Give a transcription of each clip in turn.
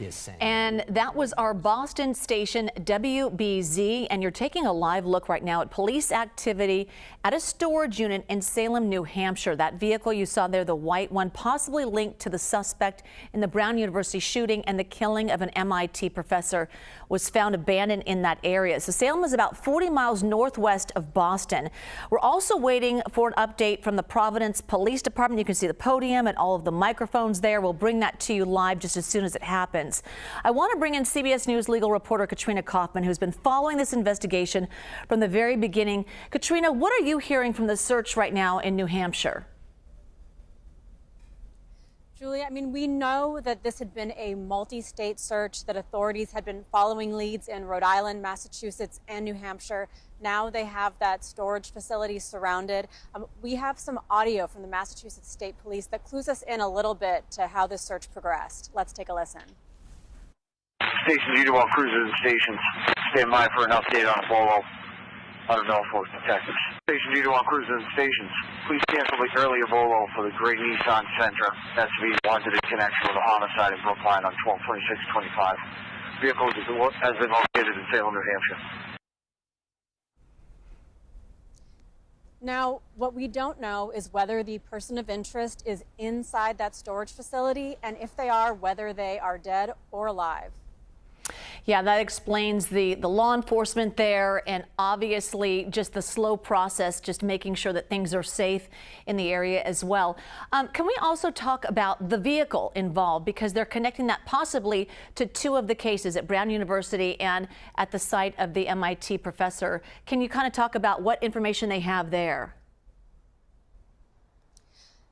is saying. And that was our Boston station, WBZ. And you're taking a live look right now at police activity at a storage unit in Salem, New Hampshire. That vehicle you saw there, the white one, possibly linked to the suspect in the Brown University shooting and the killing of an MIT professor, was found abandoned in that area. So Salem is about 40 miles northwest of Boston. We're also waiting for an update from the Providence Police Department. You can see the podium and all of the microphones there. We'll bring that to you live just as soon as it happens. I want to bring in CBS News legal reporter Katrina Kaufman, who's been following this investigation from the very beginning. Katrina, what are you hearing from the search right now in New Hampshire? Julia, I mean, we know that this had been a multi-state search, that authorities had been following leads in Rhode Island, Massachusetts, and New Hampshire. Now they have that storage facility surrounded. We have some audio from the Massachusetts State Police that clues us in a little bit to how this search progressed. Let's take a listen. Stations, you do all cruisers and stations. Stand by for an update on a bolo out of Norfolk detectives. Station, you do all cruisers and stations. Please cancel the earlier bolo for the Great Nissan Sentra. That's to be wanted in connection with a homicide in Brookline on 12/26/25. Vehicle has been located in Salem, New Hampshire. Now, what we don't know is whether the person of interest is inside that storage facility, and if they are, whether they are dead or alive. Yeah, that explains the law enforcement there, and obviously just the slow process, just making sure that things are safe in the area as well. Can we also talk about the vehicle involved, because they're connecting that possibly to two of the cases at Brown University and at the site of the MIT professor. Can you kind of talk about what information they have there?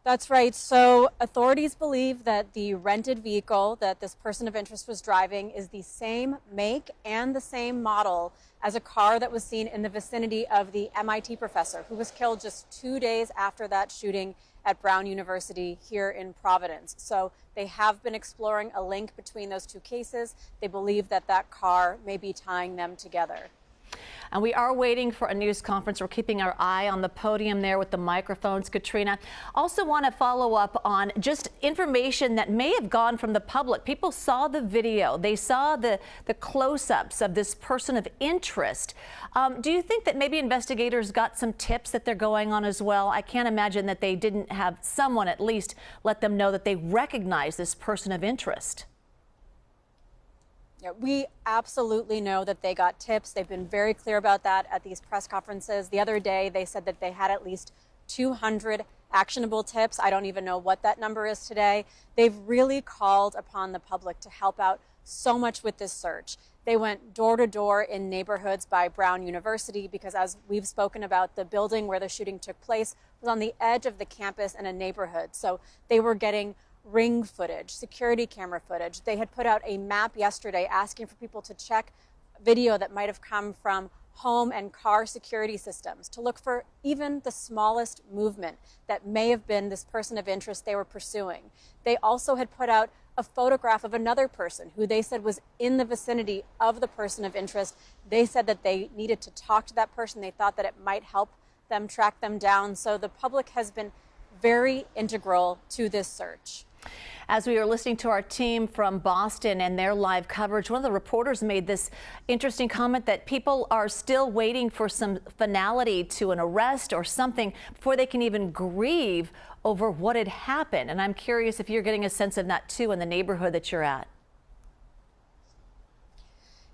That's right. So authorities believe that the rented vehicle that this person of interest was driving is the same make and the same model as a car that was seen in the vicinity of the MIT professor who was killed just 2 days after that shooting at Brown University here in Providence. So they have been exploring a link between those two cases. They believe that that car may be tying them together. And we are waiting for a news conference. We're keeping our eye on the podium there with the microphones, Katrina. Also want to follow up on just information that may have gone from the public. People saw the video. They saw the close-ups of this person of interest. Do you think that maybe investigators got some tips that they're going on as well? I can't imagine that they didn't have someone at least let them know that they recognize this person of interest. Yeah, we absolutely know that they got tips. They've been very clear about that at these press conferences. The other day, they said that they had at least 200 actionable tips. I don't even know what that number is today. They've really called upon the public to help out so much with this search. They went door to door in neighborhoods by Brown University because, as we've spoken about, the building where the shooting took place was on the edge of the campus in a neighborhood. So they were getting ring footage, security camera footage. They had put out a map yesterday asking for people to check video that might have come from home and car security systems to look for even the smallest movement that may have been this person of interest they were pursuing. They also had put out a photograph of another person who they said was in the vicinity of the person of interest. They said that they needed to talk to that person. They thought that it might help them track them down. So the public has been very integral to this search. As we were listening to our team from Boston and their live coverage, one of the reporters made this interesting comment that people are still waiting for some finality to an arrest or something before they can even grieve over what had happened. And I'm curious if you're getting a sense of that too in the neighborhood that you're at.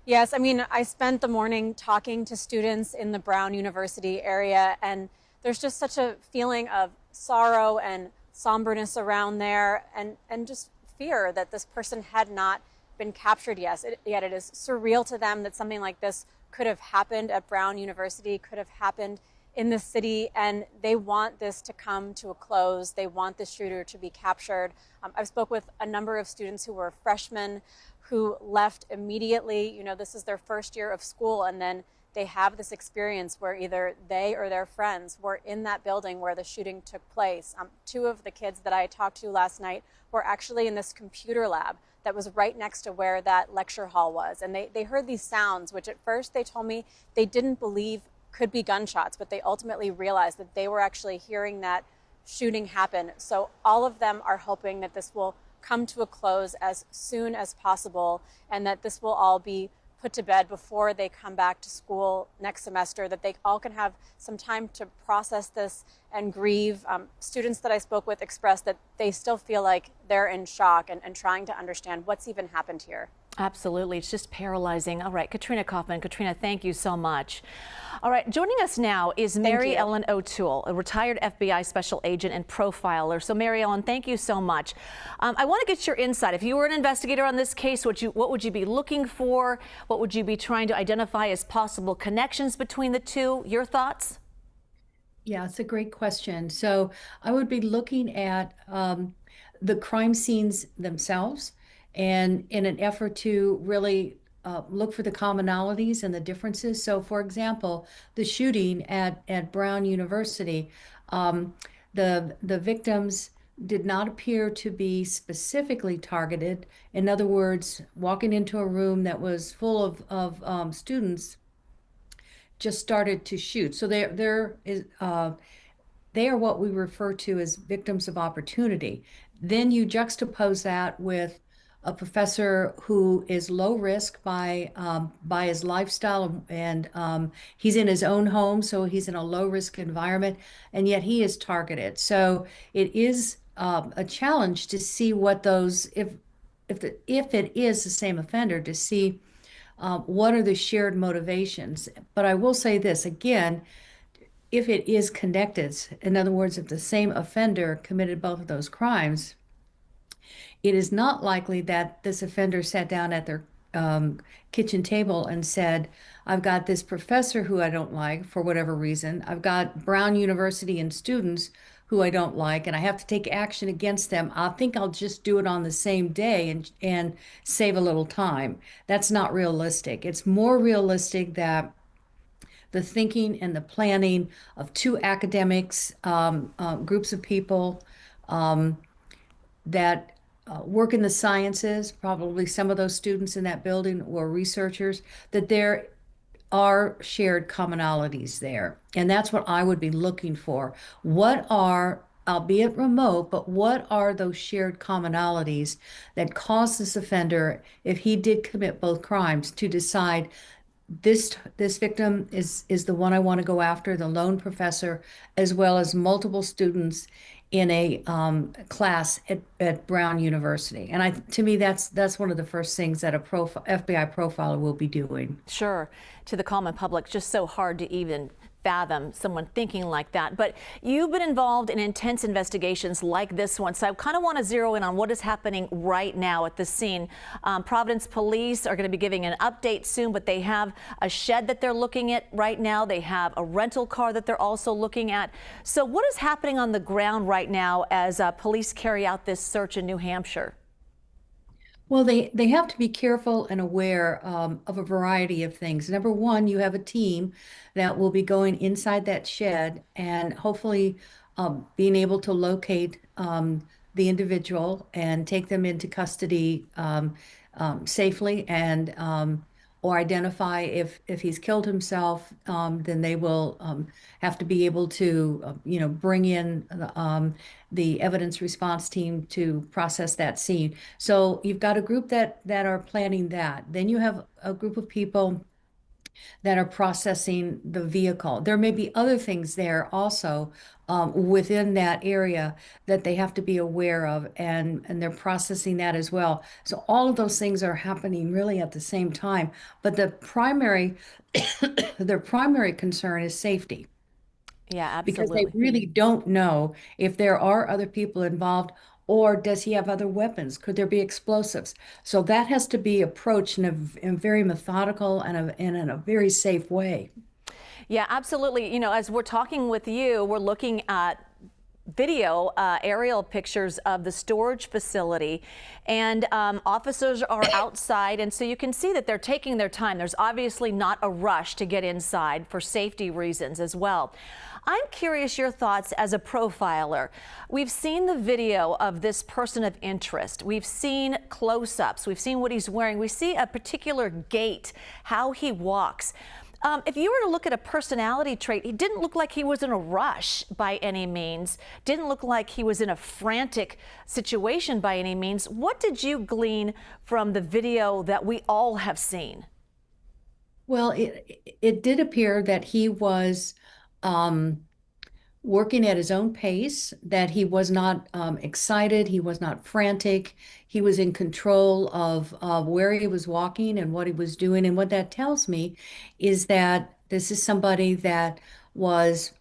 Yes, I mean, I spent the morning talking to students in the Brown University area, and there's just such a feeling of sorrow and somberness around there, and just fear that this person had not been captured yet. It is surreal to them that something like this could have happened at Brown University, could have happened in the city, and they want this to come to a close. They want the shooter to be captured. I've spoke with a number of students who were freshmen who left immediately. You know, this is their first year of school, and then they have this experience where either they or their friends were in that building where the shooting took place. Two of the kids that I talked to last night were actually in this computer lab that was right next to where that lecture hall was. And they heard these sounds, which at first they told me they didn't believe could be gunshots, but they ultimately realized that they were actually hearing that shooting happen. So all of them are hoping that this will come to a close as soon as possible, and that this will all be put to bed before they come back to school next semester, that they all can have some time to process this and grieve. Students that I spoke with expressed that they still feel like they're in shock and trying to understand what's even happened here. Absolutely. It's just paralyzing. All right, Katrina Kaufman. Katrina, thank you so much. All right, joining us now is Mary Ellen O'Toole, a retired FBI special agent and profiler. So, Mary Ellen, thank you so much. I want to get your insight. If you were an investigator on this case, what would you be looking for? What would you be trying to identify as possible connections between the two? Your thoughts? Yeah, it's a great question. So I would be looking at the crime scenes themselves, and in an effort to really look for the commonalities and the differences. So, for example, the shooting at Brown University, the victims did not appear to be specifically targeted. In other words, walking into a room that was full of students, just started to shoot. So they are what we refer to as victims of opportunity. Then you juxtapose that with a professor who is low risk by his lifestyle, and he's in his own home, so he's in a low risk environment, and yet he is targeted. So it is a challenge to see what those, if it is the same offender, to see what are the shared motivations. But I will say this again, if it is connected, in other words, if the same offender committed both of those crimes, it is not likely that this offender sat down at their kitchen table and said, I've got this professor who I don't like for whatever reason. I've got Brown University and students who I don't like, and I have to take action against them. I think I'll just do it on the same day and save a little time. That's not realistic. It's more realistic that the thinking and the planning of two academics, groups of people that work in the sciences, probably some of those students in that building were researchers, that there are shared commonalities there. And that's what I would be looking for. What are, albeit remote, but what are those shared commonalities that cause this offender, if he did commit both crimes, to decide this victim is the one I want to go after, the lone professor, as well as multiple students in a class at Brown University. And to me, that's one of the first things that a FBI profiler will be doing. Sure. To the common public, just so hard to even fathom someone thinking like that. But you've been involved in intense investigations like this one, so I kind of want to zero in on what is happening right now at the scene. Providence police are going to be giving an update soon, but they have a shed that they're looking at right now. They have a rental car that they're also looking at. So what is happening on the ground right now as police carry out this search in New Hampshire? Well, they have to be careful and aware of a variety of things. Number one, you have a team that will be going inside that shed and hopefully being able to locate the individual and take them into custody safely, and or identify if he's killed himself. Then they will have to be able to bring in the evidence response team to process that scene. So you've got a group that are planning that. Then you have a group of people that are processing the vehicle. There may be other things there also within that area that they have to be aware of, and they're processing that as well. So all of those things are happening really at the same time. But the primary, their primary concern is safety. Yeah, absolutely. Because they really don't know if there are other people involved, or does he have other weapons? Could there be explosives? So that has to be approached in a very methodical and in a very safe way. Yeah, absolutely. You know, as we're talking with you, we're looking at video, aerial pictures of the storage facility, and officers are outside, and so you can see that they're taking their time. There's obviously not a rush to get inside for safety reasons as well. I'm curious your thoughts as a profiler. We've seen the video of this person of interest. We've seen close-ups. We've seen what he's wearing. We see a particular gait, how he walks. If you were to look at a personality trait, he didn't look like he was in a rush by any means, didn't look like he was in a frantic situation by any means. What did you glean from the video that we all have seen? Well, it did appear that he was working at his own pace, that he was not excited, he was not frantic, he was in control of where he was walking and what he was doing. And what that tells me is that this is somebody that was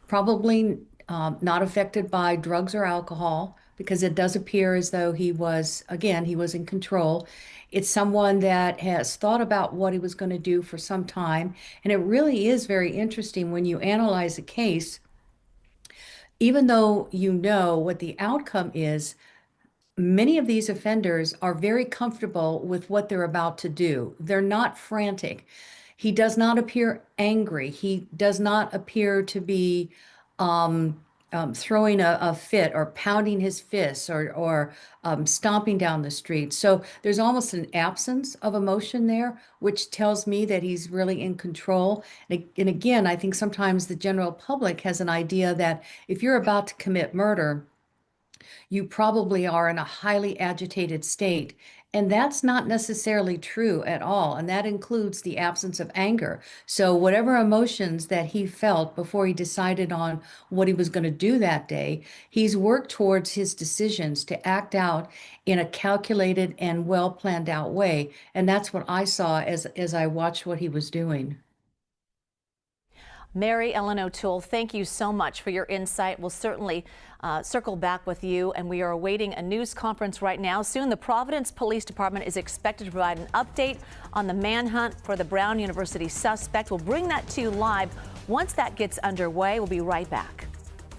probably not affected by drugs or alcohol, because it does appear as though he was, again, he was in control. It's someone that has thought about what he was going to do for some time. And it really is very interesting when you analyze a case, even though you know what the outcome is, many of these offenders are very comfortable with what they're about to do. They're not frantic. He does not appear angry. He does not appear to be throwing a fit or pounding his fists or stomping down the street. So there's almost an absence of emotion there, which tells me that he's really in control. And again, I think sometimes the general public has an idea that if you're about to commit murder, you probably are in a highly agitated state. And that's not necessarily true at all. And that includes the absence of anger. So whatever emotions that he felt before he decided on what he was going to do that day, he's worked towards his decisions to act out in a calculated and well planned out way. And that's what I saw as I watched what he was doing. Mary Ellen O'Toole, thank you so much for your insight. We'll certainly circle back with you, and we are awaiting a news conference right now. Soon, the Providence Police Department is expected to provide an update on the manhunt for the Brown University suspect. We'll bring that to you live once that gets underway. We'll be right back.